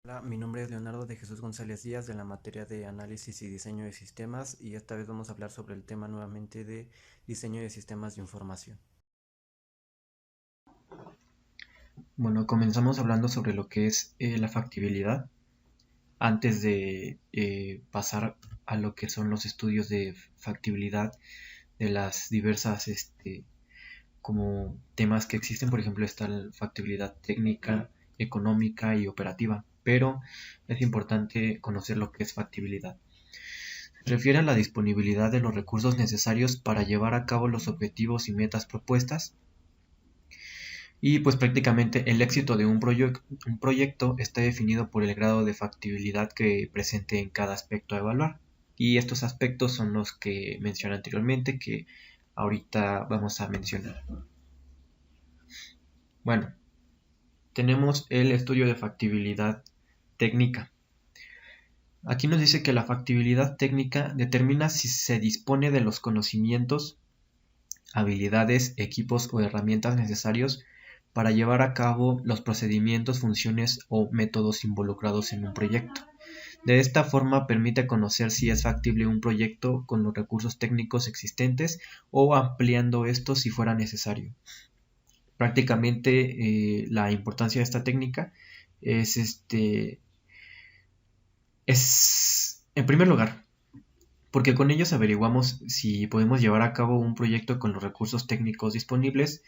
Hola, mi nombre es Leonardo de Jesús González Díaz de la materia de análisis y diseño de sistemas y esta vez vamos a hablar sobre el tema nuevamente de diseño de sistemas de información. Bueno, comenzamos hablando sobre lo que es la factibilidad antes de pasar a lo que son los estudios de factibilidad de las diversas como temas que existen. Por ejemplo, está la factibilidad técnica, económica y operativa, pero es importante conocer lo que es factibilidad. Se refiere a la disponibilidad de los recursos necesarios para llevar a cabo los objetivos y metas propuestas. Y pues prácticamente el éxito de un proyecto está definido por el grado de factibilidad que presente en cada aspecto a evaluar. Y estos aspectos son los que mencioné anteriormente, que ahorita vamos a mencionar. Bueno, tenemos el estudio de factibilidad técnica. Aquí nos dice que la factibilidad técnica determina si se dispone de los conocimientos, habilidades, equipos o herramientas necesarios para llevar a cabo los procedimientos, funciones o métodos involucrados en un proyecto. De esta forma permite conocer si es factible un proyecto con los recursos técnicos existentes o ampliando estos si fuera necesario. Prácticamente la importancia de esta técnica es en primer lugar porque con ellos averiguamos si podemos llevar a cabo un proyecto con los recursos técnicos disponibles.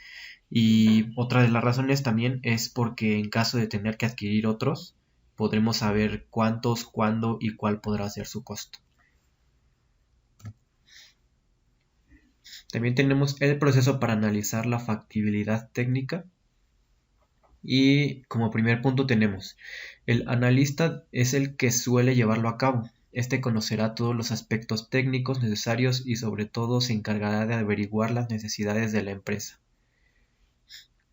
Y otra de las razones también es porque en caso de tener que adquirir otros, podremos saber cuántos, cuándo y cuál podrá ser su costo. También tenemos el proceso para analizar la factibilidad técnica. Y como primer punto tenemos, el analista es el que suele llevarlo a cabo. Este conocerá todos los aspectos técnicos necesarios y sobre todo se encargará de averiguar las necesidades de la empresa.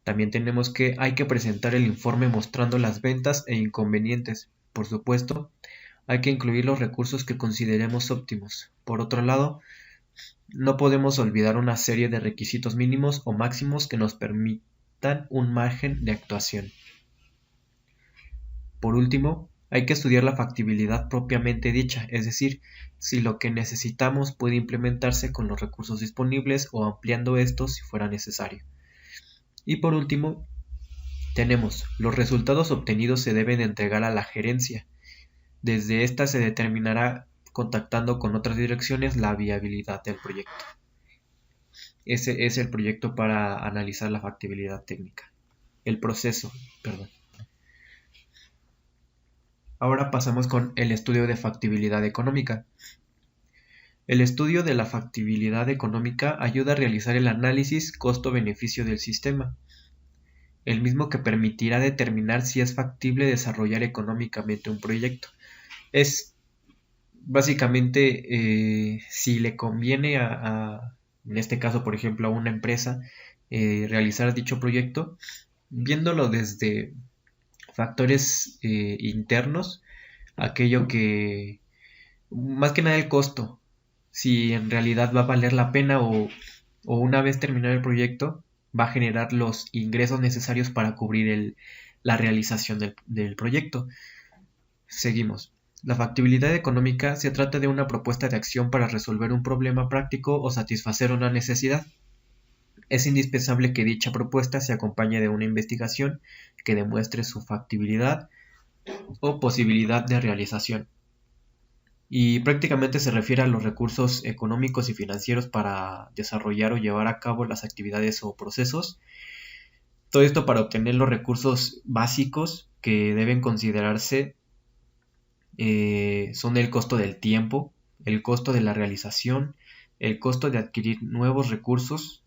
También tenemos que hay que presentar el informe mostrando las ventas e inconvenientes. Por supuesto, hay que incluir los recursos que consideremos óptimos. Por otro lado, no podemos olvidar una serie de requisitos mínimos o máximos que nos permitan un margen de actuación. Por último, hay que estudiar la factibilidad propiamente dicha, es decir, si lo que necesitamos puede implementarse con los recursos disponibles o ampliando estos si fuera necesario. Y por último, tenemos los resultados obtenidos se deben entregar a la gerencia. Desde esta se determinará contactando con otras direcciones la viabilidad del proyecto. Ese es el proyecto para analizar la factibilidad técnica. El proceso, perdón. Ahora pasamos con el estudio de factibilidad económica. El estudio de la factibilidad económica ayuda a realizar el análisis costo-beneficio del sistema, el mismo que permitirá determinar si es factible desarrollar económicamente un proyecto. Es básicamente si le conviene en este caso, por ejemplo, a una empresa realizar dicho proyecto, viéndolo desde factores internos, aquello que, más que nada el costo, si en realidad va a valer la pena o una vez terminado el proyecto, va a generar los ingresos necesarios para cubrir la realización del proyecto. Seguimos. La factibilidad económica se trata de una propuesta de acción para resolver un problema práctico o satisfacer una necesidad. Es indispensable que dicha propuesta se acompañe de una investigación que demuestre su factibilidad o posibilidad de realización. Y prácticamente se refiere a los recursos económicos y financieros para desarrollar o llevar a cabo las actividades o procesos. Todo esto para obtener los recursos básicos que deben considerarse son el costo del tiempo, el costo de la realización, el costo de adquirir nuevos recursos.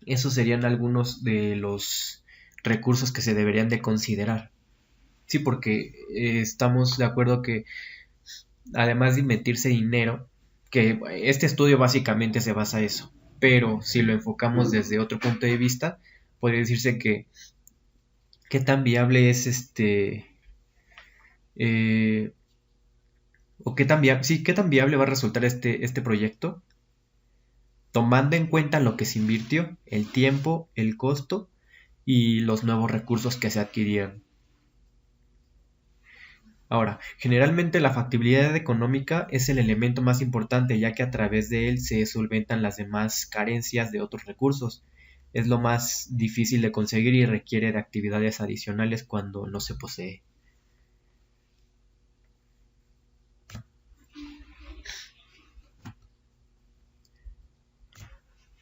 Esos serían algunos de los recursos que se deberían de considerar. Sí, porque estamos de acuerdo que además de invertirse dinero, que este estudio básicamente se basa en eso, pero si lo enfocamos desde otro punto de vista, podría decirse que qué tan viable es eh, o qué tan viable va a resultar este proyecto, tomando en cuenta lo que se invirtió, el tiempo, el costo y los nuevos recursos que se adquirieron. Ahora, generalmente la factibilidad económica es el elemento más importante, ya que a través de él se solventan las demás carencias de otros recursos. Es lo más difícil de conseguir y requiere de actividades adicionales cuando no se posee.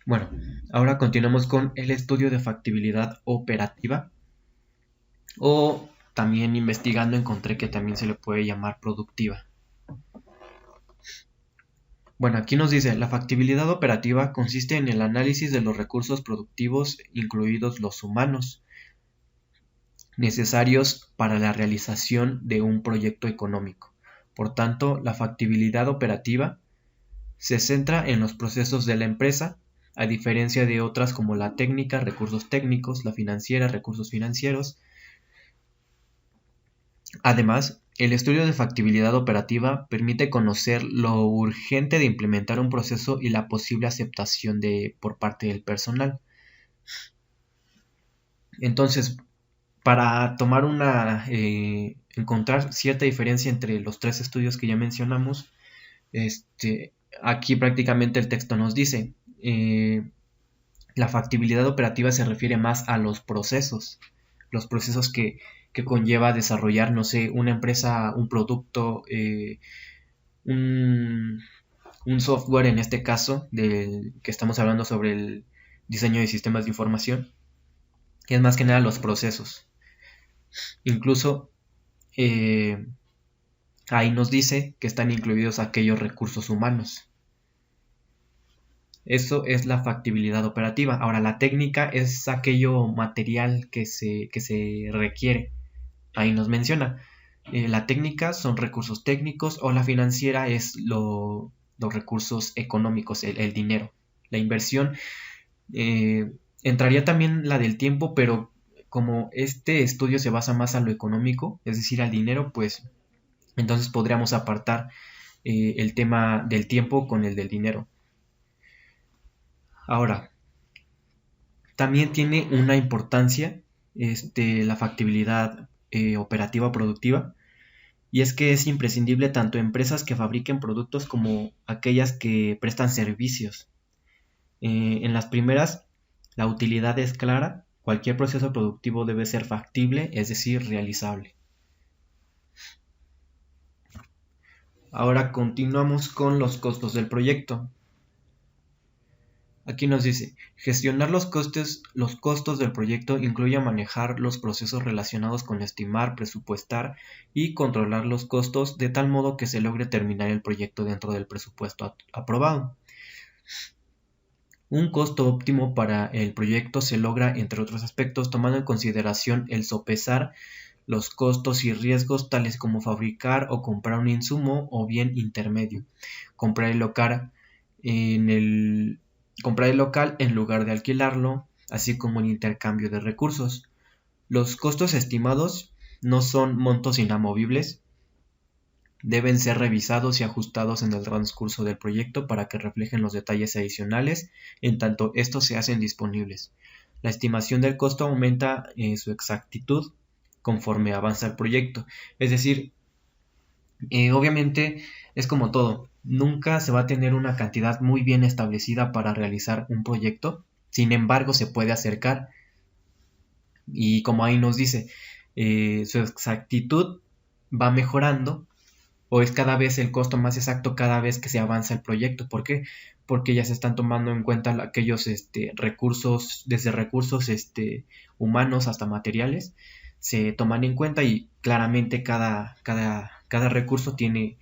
Bueno, ahora continuamos con el estudio de factibilidad operativa, o también investigando encontré que también se le puede llamar productiva. Bueno, aquí nos dice, la factibilidad operativa consiste en el análisis de los recursos productivos, incluidos los humanos, necesarios para la realización de un proyecto económico. Por tanto, la factibilidad operativa se centra en los procesos de la empresa, a diferencia de otras como la técnica, recursos técnicos, la financiera, recursos financieros. Además, el estudio de factibilidad operativa permite conocer lo urgente de implementar un proceso y la posible aceptación por parte del personal. Entonces, para encontrar cierta diferencia entre los tres estudios que ya mencionamos, aquí prácticamente el texto nos dice, la factibilidad operativa se refiere más a los procesos que conlleva desarrollar, no sé, una empresa, un producto, un, un software en este caso, del que estamos hablando sobre el diseño de sistemas de información, que es más que nada los procesos. Incluso ahí nos dice que están incluidos aquellos recursos humanos. Eso es la factibilidad operativa. Ahora, la técnica es aquello material que se requiere. Ahí nos menciona. La técnica son recursos técnicos, o la financiera es los recursos económicos, el dinero. La inversión, entraría también la del tiempo, pero como este estudio se basa más a lo económico, es decir, al dinero, pues entonces podríamos apartar el tema del tiempo con el del dinero. Ahora, también tiene una importancia la factibilidad operativa productiva, y es que es imprescindible tanto empresas que fabriquen productos como aquellas que prestan servicios. En las primeras, la utilidad es clara, cualquier proceso productivo debe ser factible, es decir, realizable. Ahora continuamos con los costos del proyecto. Aquí nos dice, gestionar los costos del proyecto incluye manejar los procesos relacionados con estimar, presupuestar y controlar los costos de tal modo que se logre terminar el proyecto dentro del presupuesto aprobado. Un costo óptimo para el proyecto se logra, entre otros aspectos, tomando en consideración el sopesar los costos y riesgos tales como fabricar o comprar un insumo o bien intermedio, comprar el local en lugar de alquilarlo, así como el intercambio de recursos. Los costos estimados no son montos inamovibles, deben ser revisados y ajustados en el transcurso del proyecto para que reflejen los detalles adicionales en tanto estos se hacen disponibles. La estimación del costo aumenta su exactitud conforme avanza el proyecto. Es decir, obviamente es como todo, nunca se va a tener una cantidad muy bien establecida para realizar un proyecto, sin embargo se puede acercar y como ahí nos dice, su exactitud va mejorando o es cada vez el costo más exacto cada vez que se avanza el proyecto. ¿Por qué? Porque ya se están tomando en cuenta aquellos recursos, desde recursos humanos hasta materiales, se toman en cuenta y claramente cada recurso tiene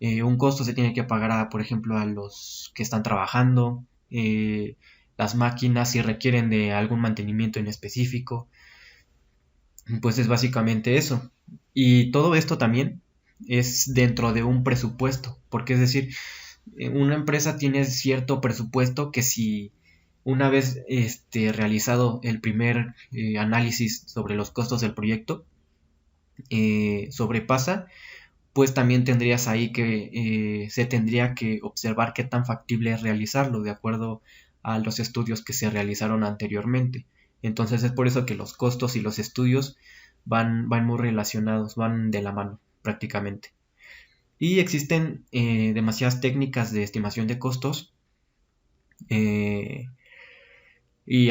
un costo, se tiene que pagar, por ejemplo, a los que están trabajando, las máquinas si requieren de algún mantenimiento en específico, pues es básicamente eso. Y todo esto también es dentro de un presupuesto, porque es decir, una empresa tiene cierto presupuesto que si una vez realizado el primer análisis sobre los costos del proyecto sobrepasa, pues también tendrías ahí que se tendría que observar qué tan factible es realizarlo de acuerdo a los estudios que se realizaron anteriormente. Entonces es por eso que los costos y los estudios van muy relacionados, van de la mano. prácticamente. Y existen demasiadas técnicas de estimación de costos. Y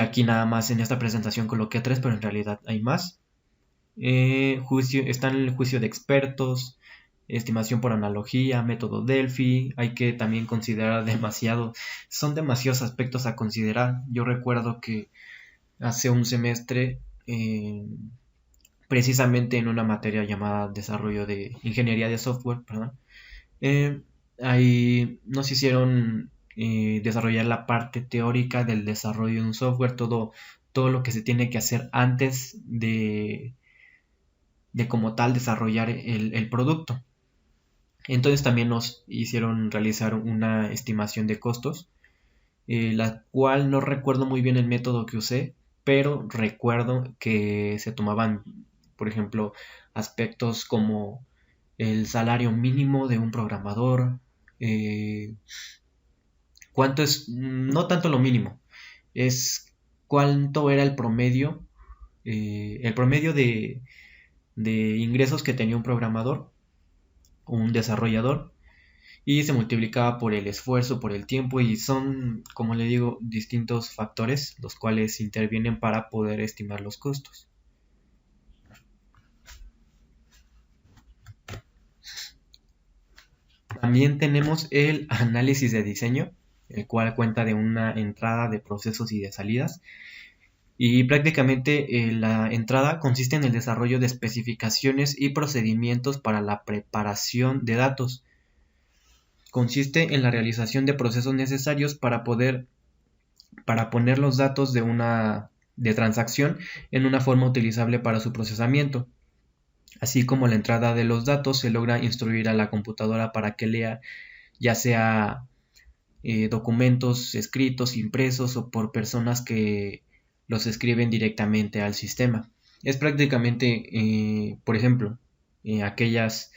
aquí nada más en esta presentación coloqué 3, pero en realidad hay más. Están el juicio de expertos, estimación por analogía, método Delphi. Hay que también considerar son demasiados aspectos a considerar. Yo recuerdo que hace un semestre, precisamente en una materia llamada desarrollo de ingeniería de software, perdón, ahí nos hicieron desarrollar la parte teórica del desarrollo de un software, todo lo que se tiene que hacer antes de como tal desarrollar el producto. Entonces también nos hicieron realizar una estimación de costos, la cual no recuerdo muy bien el método que usé, pero recuerdo que se tomaban, por ejemplo, aspectos como el salario mínimo de un programador, cuánto es, no tanto lo mínimo, es cuánto era el promedio de ingresos que tenía un programador o un desarrollador, y se multiplicaba por el esfuerzo, por el tiempo, y son, como le digo, distintos factores los cuales intervienen para poder estimar los costos. También tenemos el análisis de diseño, el cual cuenta de una entrada de procesos y de salidas. Y prácticamente la entrada consiste en el desarrollo de especificaciones y procedimientos para la preparación de datos. Consiste en la realización de procesos necesarios para poner los datos de transacción en una forma utilizable para su procesamiento. Así como la entrada de los datos se logra instruir a la computadora para que lea, ya sea documentos escritos, impresos o por personas que los escriben directamente al sistema. Es prácticamente, por ejemplo, aquellas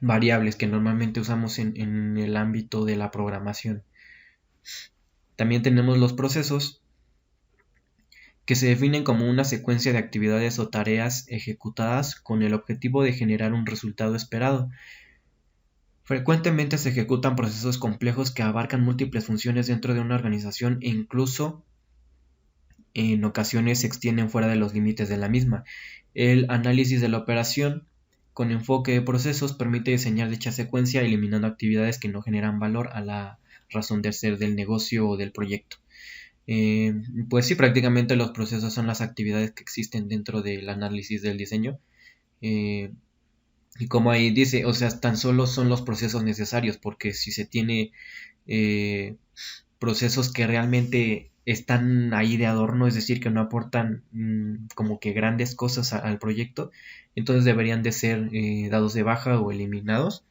variables que normalmente usamos en el ámbito de la programación. También tenemos los procesos, que se definen como una secuencia de actividades o tareas ejecutadas con el objetivo de generar un resultado esperado. Frecuentemente se ejecutan procesos complejos que abarcan múltiples funciones dentro de una organización e incluso en ocasiones se extienden fuera de los límites de la misma. El análisis de la operación con enfoque de procesos permite diseñar dicha secuencia eliminando actividades que no generan valor a la razón de ser del negocio o del proyecto. Pues sí, prácticamente los procesos son las actividades que existen dentro del análisis del diseño. Y como ahí dice, o sea, tan solo son los procesos necesarios, porque si se tiene procesos que realmente están ahí de adorno, es decir, que no aportan como que grandes cosas al proyecto, entonces deberían de ser dados de baja o eliminados,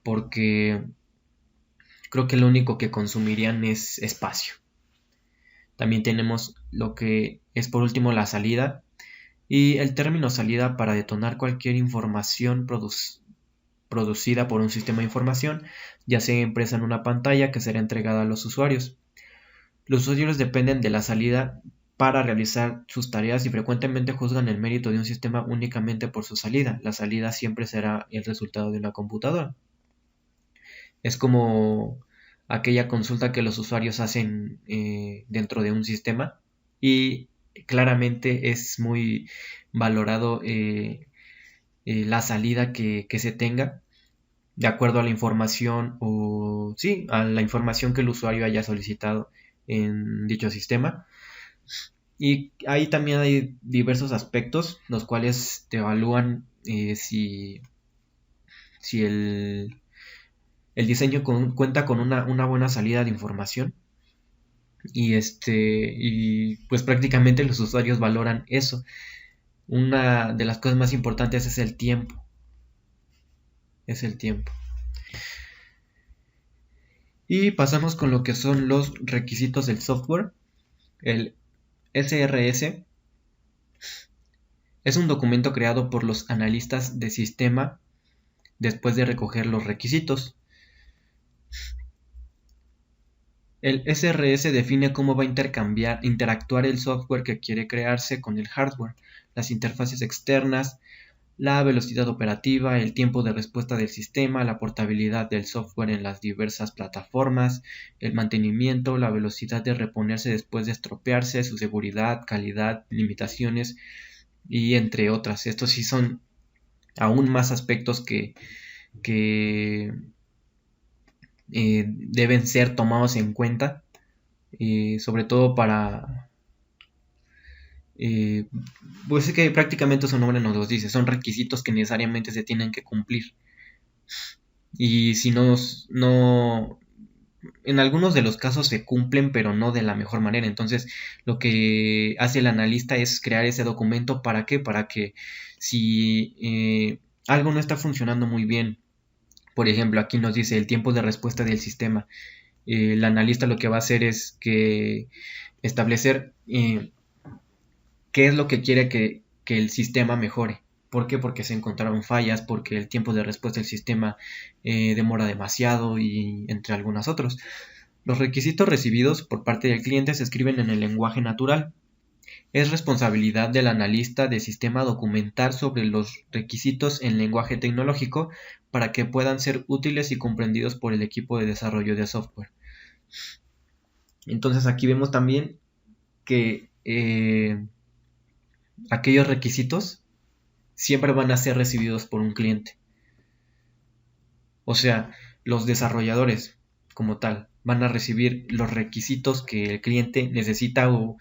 porque creo que lo único que consumirían es espacio. También tenemos lo que es por último la salida, y el término salida para detonar cualquier información producida por un sistema de información, ya sea impresa en una pantalla que será entregada a los usuarios. Los usuarios dependen de la salida para realizar sus tareas y frecuentemente juzgan el mérito de un sistema únicamente por su salida. La salida siempre será el resultado de una computadora. Es como aquella consulta que los usuarios hacen dentro de un sistema, y claramente es muy valorado la salida que se tenga de acuerdo a la información a la información que el usuario haya solicitado en dicho sistema. Y ahí también hay diversos aspectos los cuales te evalúan si el diseño cuenta con una buena salida de información, y pues prácticamente los usuarios valoran eso. Una de las cosas más importantes es el tiempo. Y pasamos con lo que son los requisitos del software. El SRS es un documento creado por los analistas de sistema después de recoger los requisitos. El SRS define cómo va a interactuar el software que quiere crearse con el hardware, las interfaces externas, la velocidad operativa, el tiempo de respuesta del sistema, la portabilidad del software en las diversas plataformas, el mantenimiento, la velocidad de reponerse después de estropearse, su seguridad, calidad, limitaciones y entre otras. Estos sí son aún más aspectos que deben ser tomados en cuenta, sobre todo para... pues es que prácticamente su nombre nos los dice, son requisitos que necesariamente se tienen que cumplir. Y si no, en algunos de los casos se cumplen, pero no de la mejor manera. Entonces, lo que hace el analista es crear ese documento. ¿Para qué? Para que si algo no está funcionando muy bien, por ejemplo, aquí nos dice el tiempo de respuesta del sistema. El analista lo que va a hacer es que establecer qué es lo que quiere que el sistema mejore. ¿Por qué? Porque se encontraron fallas, porque el tiempo de respuesta del sistema demora demasiado y entre algunos otros. Los requisitos recibidos por parte del cliente se escriben en el lenguaje natural. Es responsabilidad del analista de sistema documentar sobre los requisitos en lenguaje tecnológico para que puedan ser útiles y comprendidos por el equipo de desarrollo de software. Entonces aquí vemos también que aquellos requisitos siempre van a ser recibidos por un cliente. O sea, los desarrolladores como tal van a recibir los requisitos que el cliente necesita o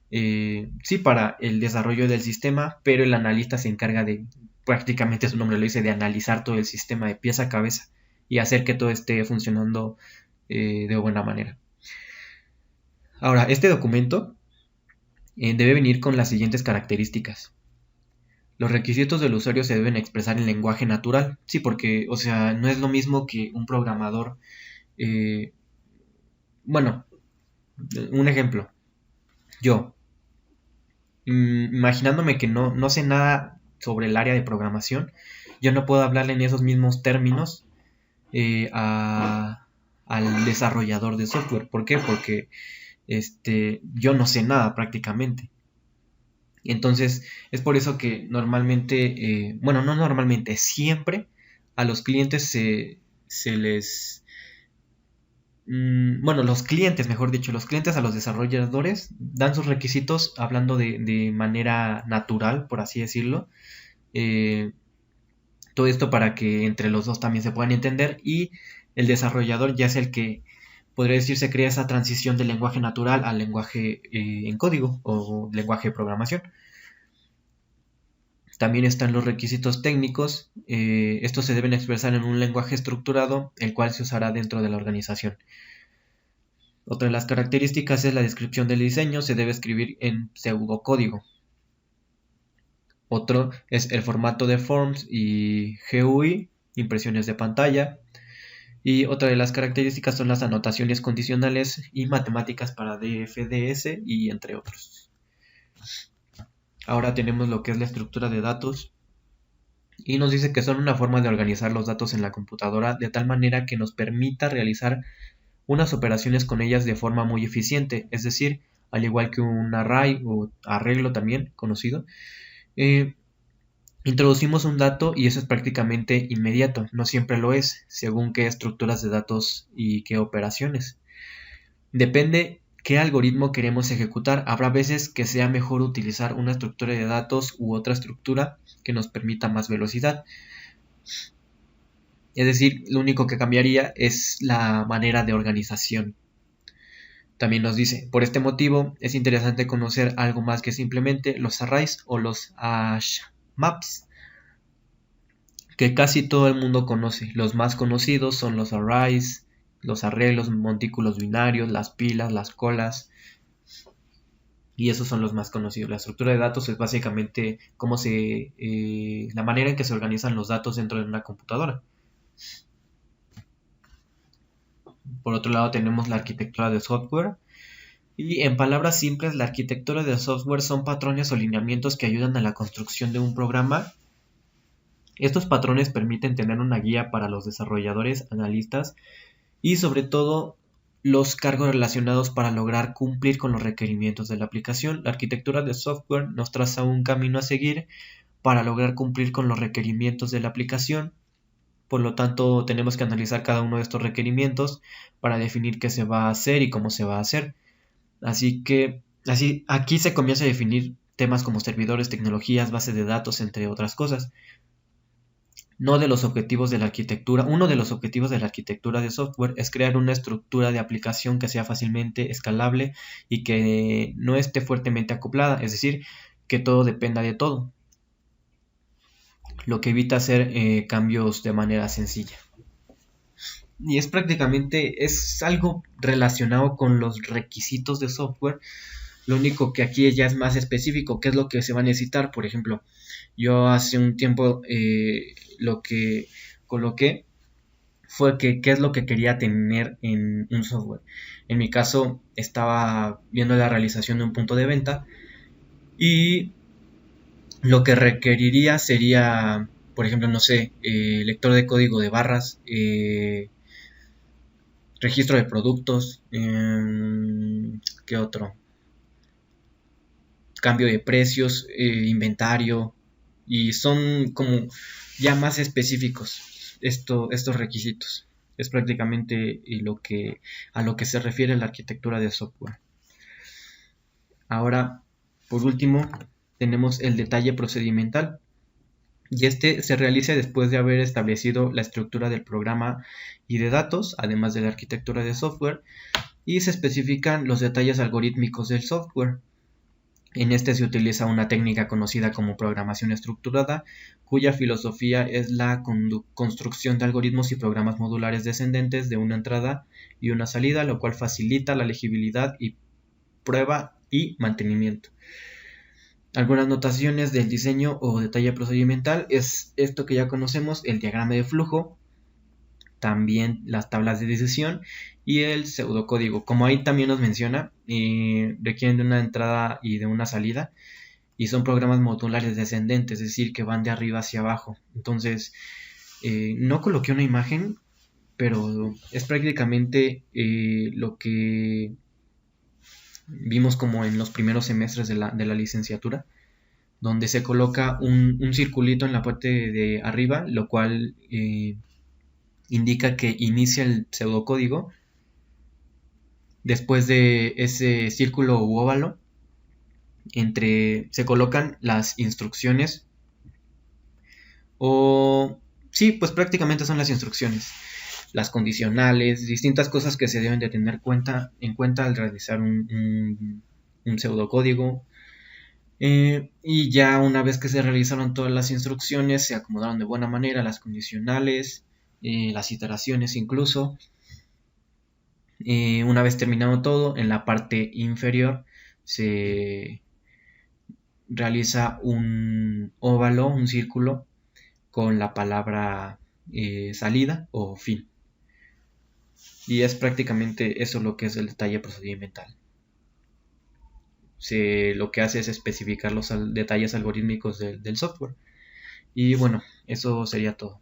sí para el desarrollo del sistema, pero el analista se encarga de, prácticamente su nombre lo dice, de analizar todo el sistema de pies a cabeza y hacer que todo esté funcionando de buena manera. Ahora, este documento debe venir con las siguientes características. Los requisitos del usuario se deben expresar en lenguaje natural. Sí, porque, o sea, no es lo mismo que un programador. eh, bueno, un ejemplo. Yo, imaginándome que no sé nada sobre el área de programación, yo no puedo hablarle en esos mismos términos al desarrollador de software. ¿Por qué? Porque yo no sé nada prácticamente. Entonces, es por eso que normalmente, bueno, no normalmente, siempre a los clientes se les... bueno, los clientes, mejor dicho, los clientes a los desarrolladores dan sus requisitos hablando de manera natural, por así decirlo. Eh, todo esto para que entre los dos también se puedan entender y el desarrollador ya es el que, podría decirse, crea esa transición del lenguaje natural al lenguaje en código o lenguaje de programación. También están los requisitos técnicos. Estos se deben expresar en un lenguaje estructurado, el cual se usará dentro de la organización. Otra de las características es la descripción del diseño. Se debe escribir en pseudocódigo. Otro es el formato de forms y GUI, impresiones de pantalla. Y otra de las características son las anotaciones condicionales y matemáticas para DFDS y entre otros. Ahora tenemos lo que es la estructura de datos y nos dice que son una forma de organizar los datos en la computadora de tal manera que nos permita realizar unas operaciones con ellas de forma muy eficiente, es decir, al igual que un array o arreglo también conocido, introducimos un dato y eso es prácticamente inmediato, no siempre lo es, según qué estructuras de datos y qué operaciones. Depende qué algoritmo queremos ejecutar. Habrá veces que sea mejor utilizar una estructura de datos u otra estructura que nos permita más velocidad. Es decir, lo único que cambiaría es la manera de organización. También nos dice, por este motivo es interesante conocer algo más que simplemente los arrays o los hash maps, que casi todo el mundo conoce. Los más conocidos son los arrays, los arreglos, montículos binarios, las pilas, las colas, y esos son los más conocidos. La estructura de datos es básicamente la manera en que se organizan los datos dentro de una computadora. Por otro lado tenemos la arquitectura de software. Y en palabras simples, la arquitectura de software son patrones o lineamientos que ayudan a la construcción de un programa. Estos patrones permiten tener una guía para los desarrolladores, analistas y sobre todo los cargos relacionados para lograr cumplir con los requerimientos de la aplicación. La arquitectura de software nos traza un camino a seguir para lograr cumplir con los requerimientos de la aplicación. Por lo tanto, tenemos que analizar cada uno de estos requerimientos para definir qué se va a hacer y cómo se va a hacer. Así que aquí se comienza a definir temas como servidores, tecnologías, bases de datos, entre otras cosas. Uno de los objetivos de la arquitectura de software es crear una estructura de aplicación que sea fácilmente escalable y que no esté fuertemente acoplada, es decir, que todo dependa de todo, lo que evita hacer cambios de manera sencilla. Y es algo relacionado con los requisitos de software. Lo único que aquí ya es más específico, qué es lo que se va a necesitar. Por ejemplo, yo hace un tiempo lo que coloqué fue que qué es lo que quería tener en un software. En mi caso estaba viendo la realización de un punto de venta y lo que requeriría sería, por ejemplo, no sé, lector de código de barras, registro de productos, ¿qué otro? Cambio de precios, inventario, y son como ya más específicos estos requisitos. Es prácticamente a lo que se refiere la arquitectura de software. Ahora, por último, tenemos el detalle procedimental. Y este se realiza después de haber establecido la estructura del programa y de datos, además de la arquitectura de software, y se especifican los detalles algorítmicos del software. En este se utiliza una técnica conocida como programación estructurada, cuya filosofía es la construcción de algoritmos y programas modulares descendentes de una entrada y una salida, lo cual facilita la legibilidad y prueba y mantenimiento. Algunas notaciones del diseño o detalle procedimental es esto que ya conocemos, el diagrama de flujo, también las tablas de decisión y el pseudocódigo. Como ahí también nos menciona, requieren de una entrada y de una salida y son programas modulares descendentes, es decir, que van de arriba hacia abajo. Entonces, no coloqué una imagen, pero es prácticamente lo que vimos como en los primeros semestres de la licenciatura, donde se coloca un circulito en la parte de arriba, lo cual indica que inicia el pseudocódigo. Después de ese círculo u óvalo, se colocan las instrucciones, o sí, pues prácticamente son las instrucciones, las condicionales, distintas cosas que se deben de tener en cuenta al realizar un pseudocódigo. Y ya una vez que se realizaron todas las instrucciones, se acomodaron de buena manera las condicionales, las iteraciones incluso. Una vez terminado todo, en la parte inferior se realiza un óvalo, un círculo, con la palabra salida o fin. Y es prácticamente eso lo que es el detalle procedimental. Lo que hace es especificar los detalles algorítmicos del software. Y bueno, eso sería todo.